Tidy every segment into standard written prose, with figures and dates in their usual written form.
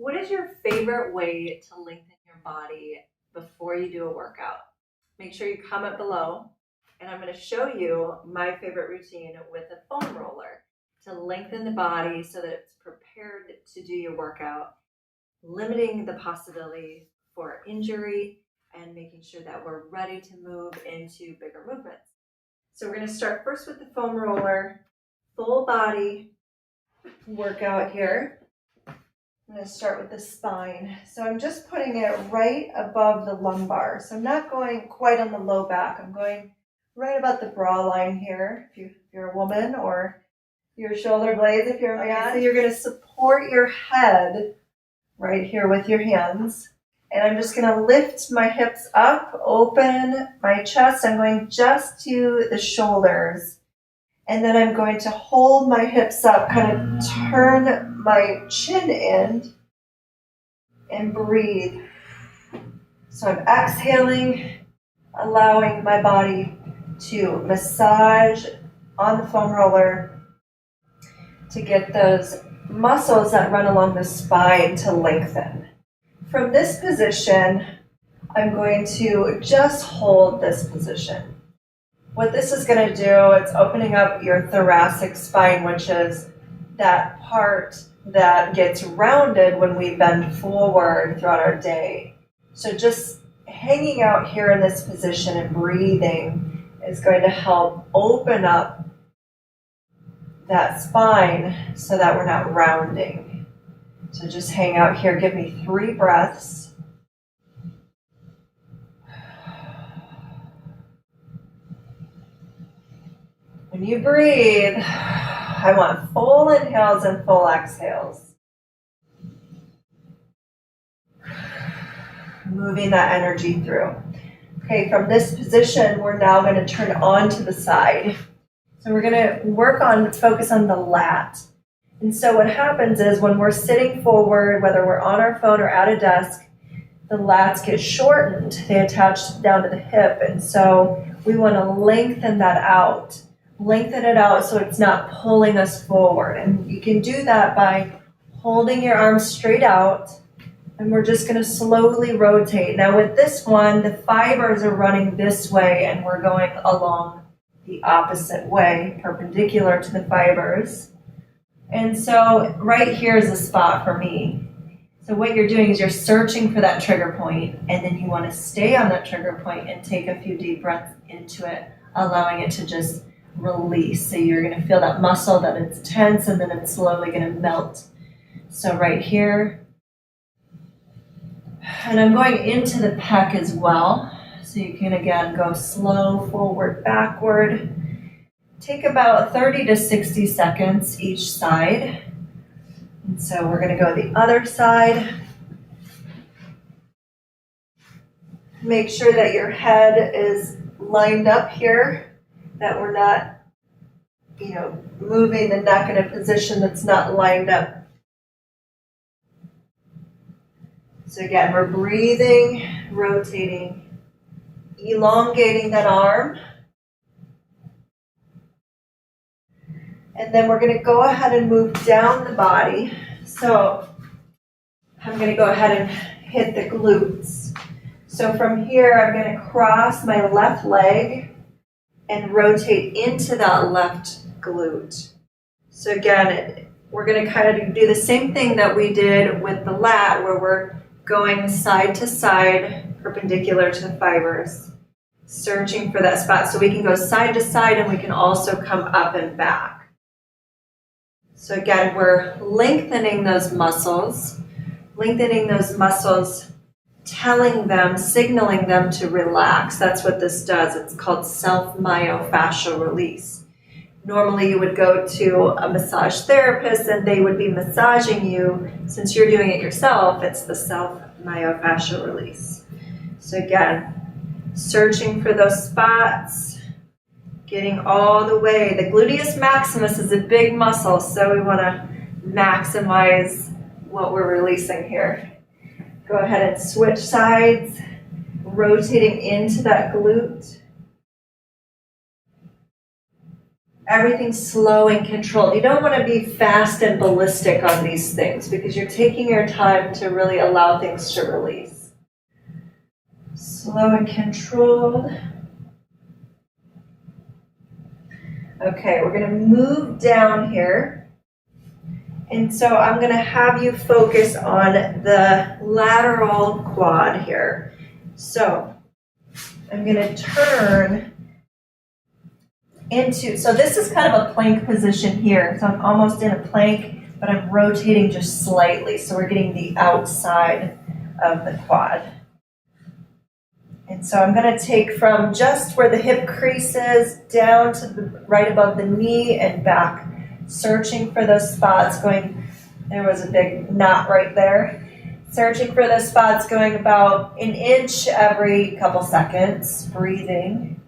What is your favorite way to lengthen your body before you do a workout? Make sure you comment below, and I'm going to show you my favorite routine with a foam roller to lengthen the body so that it's prepared to do your workout, limiting the possibility for injury and making sure that we're ready to move into bigger movements. So we're going to start first with the foam roller, full body workout here. I'm going to start with the spine. So I'm just putting it right above the lumbar. So I'm not going quite on the low back. I'm going right about the bra line here, if you're a woman, or your shoulder blades if you're a man. So you're going to support your head right here with your hands. And I'm just going to lift my hips up, open my chest. I'm going just to the shoulders. And then I'm going to hold my hips up, kind of turn my chin in and breathe. So I'm exhaling, allowing my body to massage on the foam roller to get those muscles that run along the spine to lengthen. From this position, I'm going to just hold this position. What this is going to do, it's opening up your thoracic spine, which is that part that gets rounded when we bend forward throughout our day. So just hanging out here in this position and breathing is going to help open up that spine so that we're not rounding. So just hang out here. Give me 3 breaths. When you breathe, I want full inhales and full exhales. Moving that energy through. Okay, from this position, we're now going to turn on to the side. So we're going to focus on the lat. And so what happens is when we're sitting forward, whether we're on our phone or at a desk, the lats get shortened. They attach down to the hip. And so we want to lengthen that out. Lengthen it out so it's not pulling us forward. And you can do that by holding your arms straight out. And we're just going to slowly rotate. Now with this one, the fibers are running this way and we're going along the opposite way, perpendicular to the fibers. And so right here is a spot for me. So what you're doing is you're searching for that trigger point, and then you want to stay on that trigger point and take a few deep breaths into it, allowing it to just release. So you're going to feel that muscle that it's tense, and then it's slowly going to melt. So right here. And I'm going into the pec as well. So you can again go slow, forward, backward. Take about 30 to 60 seconds each side. And so we're going to go the other side. Make sure that your head is lined up here, that we're not, moving the neck in a position that's not lined up. So again, we're breathing, rotating, elongating that arm. And then we're going to go ahead and move down the body. So I'm going to go ahead and hit the glutes. So from here, I'm going to cross my left leg and rotate into that left glute. So again, we're going to kind of do the same thing that we did with the lat, where we're going side to side, perpendicular to the fibers, searching for that spot. So we can go side to side and we can also come up and back. So again, we're lengthening those muscles, telling them, signaling them to relax. That's what this does. It's called self-myofascial release. Normally you would go to a massage therapist and they would be massaging you. Since you're doing it yourself, it's the self-myofascial release. So again, searching for those spots, getting all the way. The gluteus maximus is a big muscle, so we want to maximize what we're releasing here. Go ahead and switch sides, rotating into that glute. Everything's slow and controlled. You don't want to be fast and ballistic on these things because you're taking your time to really allow things to release. Slow and controlled. Okay, we're going to move down here. And so I'm going to have you focus on the lateral quad here. So I'm going to turn into, so this is kind of a plank position here. So I'm almost in a plank, but I'm rotating just slightly. So we're getting the outside of the quad. And so I'm going to take from just where the hip crease is down to the right above the knee and back, searching for those spots going, there was a big knot right there. Searching for those spots going about an inch every couple seconds, breathing.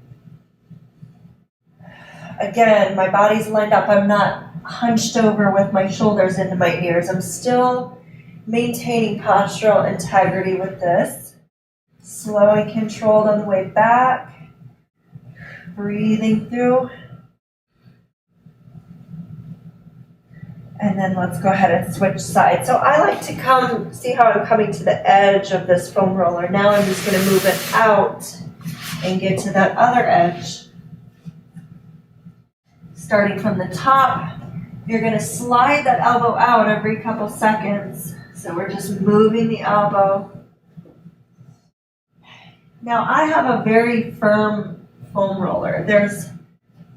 Again, my body's lined up. I'm not hunched over with my shoulders into my ears. I'm still maintaining postural integrity with this. Slow and controlled on the way back. Breathing through. And then let's go ahead and switch sides. So I like to come, see how I'm coming to the edge of this foam roller. Now I'm just going to move it out and get to that other edge. Starting from the top, you're going to slide that elbow out every couple seconds. So we're just moving the elbow. Now I have a very firm foam roller. There's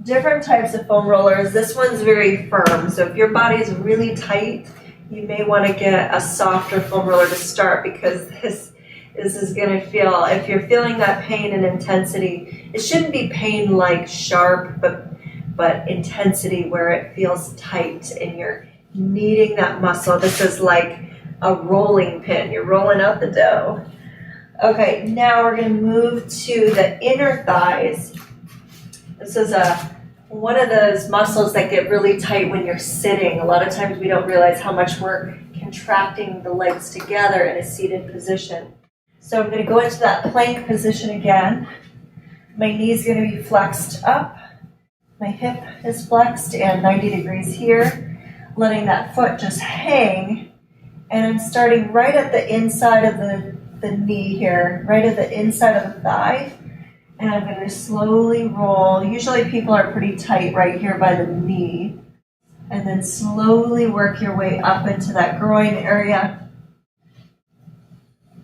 different types of foam rollers. This one's very firm. So if your body is really tight, you may want to get a softer foam roller to start because this is going to feel, if you're feeling that pain and intensity, it shouldn't be pain like sharp, but intensity where it feels tight and you're kneading that muscle. This is like a rolling pin. You're rolling out the dough. Okay, now we're going to move to the inner thighs. This is one of those muscles that get really tight when you're sitting. A lot of times we don't realize how much we're contracting the legs together in a seated position. So I'm going to go into that plank position again. My knee's going to be flexed up. My hip is flexed and 90 degrees here. Letting that foot just hang. And I'm starting right at the inside of the knee here, right at the inside of the thigh. And I'm going to slowly roll. Usually people are pretty tight right here by the knee. And then slowly work your way up into that groin area.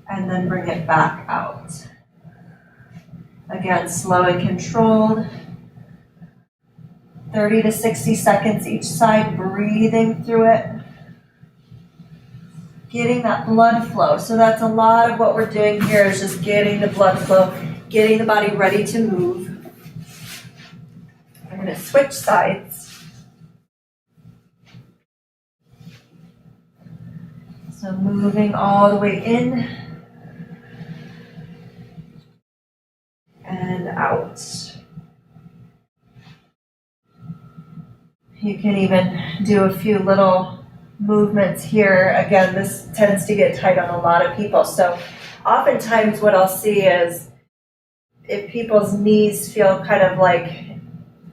And then bring it back out. Again, slow and controlled. 30 to 60 seconds each side, breathing through it. Getting that blood flow. So that's a lot of what we're doing here is just getting the blood flow, getting the body ready to move. I'm going to switch sides. So moving all the way in and out. You can even do a few little movements here. Again, this tends to get tight on a lot of people. So oftentimes what I'll see is if people's knees feel kind of like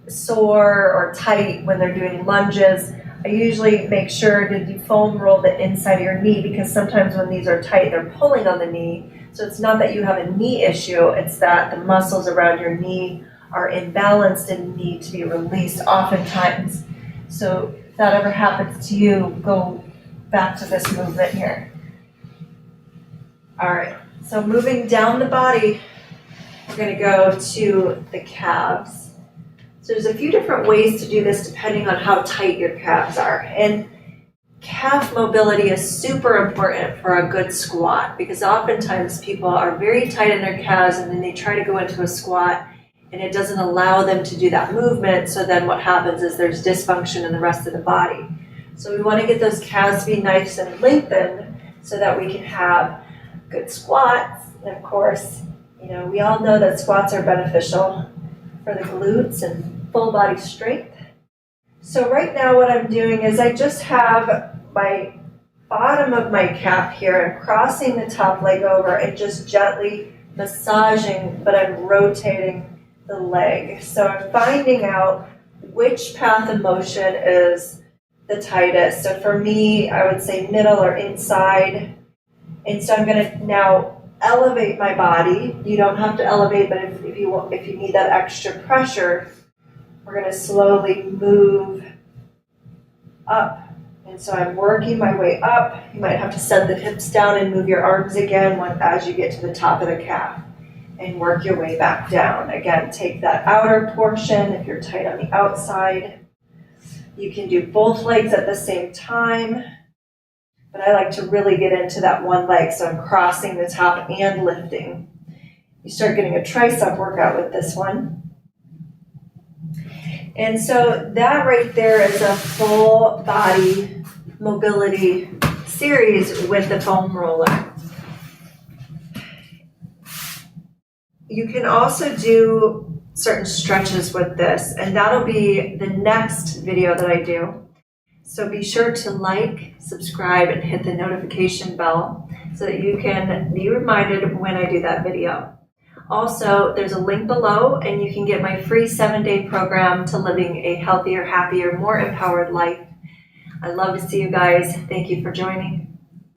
sore or tight when they're doing lunges, I usually make sure to foam roll the inside of your knee because sometimes when these are tight, they're pulling on the knee. So it's not that you have a knee issue, it's that the muscles around your knee are imbalanced and need to be released oftentimes. So if that ever happens to you, go back to this movement here. All right, so moving down the body, we're going to go to the calves. So there's a few different ways to do this depending on how tight your calves are. And calf mobility is super important for a good squat because oftentimes people are very tight in their calves and then they try to go into a squat and it doesn't allow them to do that movement. So then what happens is there's dysfunction in the rest of the body. So we want to get those calves to be nice and lengthened so that we can have good squats. And of course, we all know that squats are beneficial for the glutes and full body strength. So right now what I'm doing is I just have my bottom of my calf here. I'm crossing the top leg over and just gently massaging, but I'm rotating the leg. So I'm finding out which path of motion is the tightest. So for me, I would say middle or inside. And so I'm gonna now elevate my body. You don't have to elevate, but if you need that extra pressure, we're gonna slowly move up. And so I'm working my way up. You might have to set the hips down and move your arms again as you get to the top of the calf, and work your way back down. Again, take that outer portion if you're tight on the outside. You can do both legs at the same time, but I like to really get into that one leg, so I'm crossing the top and lifting. You start getting a tricep workout with this one. And so that right there is a full body mobility series with the foam roller. You can also do certain stretches with this, and that'll be the next video that I do. So be sure to like, subscribe, and hit the notification bell so that you can be reminded when I do that video. Also, there's a link below, and you can get my free 7-day program to living a healthier, happier, more empowered life. I'd love to see you guys. Thank you for joining.